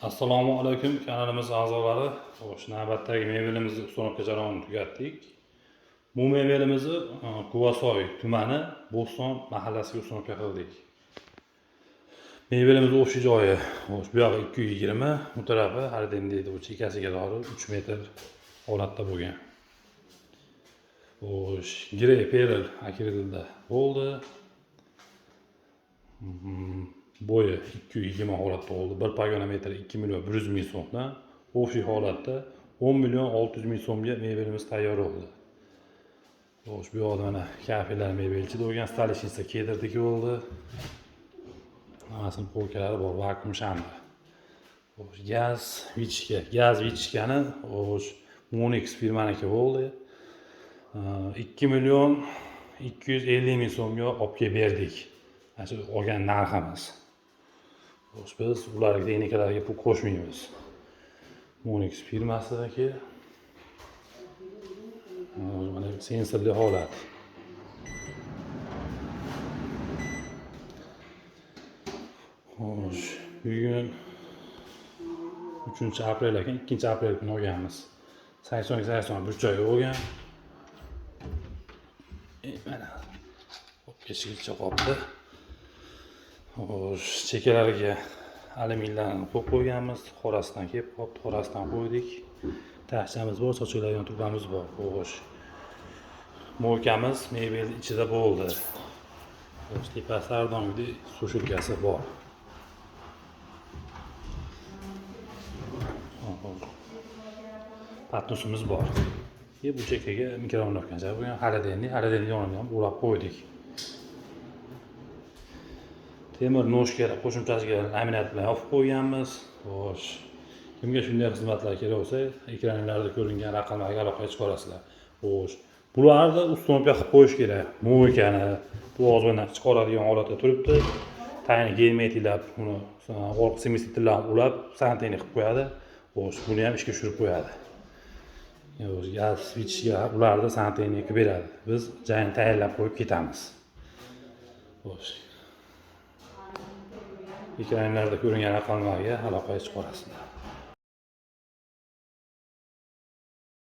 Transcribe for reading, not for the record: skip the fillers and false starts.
Assalomu alaykum kanalimiz a'zolari. Xo'sh, navbatdagi mebelimizni ustonovka jarayonini tugatdik. Bu mebelimizni Quvasoy tumani Bo'ston mahallasiga ustonovka qildik. Mebelimiz o'sha joyi, xo'sh, bu yog'i 220, bu tarafi Arden deydi, bu chekasiga doğru 3 metr holatda bo'lgan. Xo'sh, grey peril akrilda bo'ldi. Boyu 220 holatda oldu. Bir paganometr 2 milyon 100 ming so'mdan o'sha holatda 10 milyon 600 ming so'mga mebelimiz tayyor oldu. Xo'sh, bu yoqda mana kafelar mebelchi bo'lgan, stalishnica kedirdiki bo'ldi. Hamasini polkalari bor, vakuum shamda. Xo'sh, gaz vichkani, xo'sh, Monix firmaniki bo'ldi. 2 milyon 250 ming so'mga olib kelib berdik. Shu olgan narximiz. Xo'sh, biz ularga texnikalarga pul qo'shmaymiz. Monix firmasidagi mana sensorli holat. Xo'sh, bugun 3-aprel ekan, 2-aprel kuni olganmiz. 80 bir joy bo'lgan. Mana kechgacha qoldi. Xo'sh, chekalariga alyuminiylarni qo'yib qo'yganmiz. Qorasidan kelib qoldi, qorasidan qo'ydik. Tashchamiz bor, sochiladigan tubamiz bor. Xo'sh, mo'kamiz mebel ichida bo'ldi. Xo'sh, tepasida ardongidek sushilkasi bor. Patnusimiz bor. Bu chekaga mikrofonlovka bo'lgan, haladenni yoniga ham ulab qo'ydik. Temir noshkara qo'shimchasiga laminat bilan yopib qo'yganmiz. Xo'sh, kimga shunday xizmatlar kerak bo'lsa, ekranlarda ko'ringan raqamlarga aloqa chiqarasizlar. Xo'sh, bularni ustonovka qilib qo'yish kerak. Mo'kani bu ozgina chiqaradigan holatda turibdi. Tayini gelmetilab, uni orqa semestilarni ulab, santeni qilib qo'yadi. Xo'sh, buni ham ishga tushirib qo'yadi. Gaz vichga ularni santeni qilib beradi. Biz joyini tayyorlab qo'yib ketamiz. Xo'sh, ekranlarda ko'ringan raqamlarga aloqa chiqarasizlar.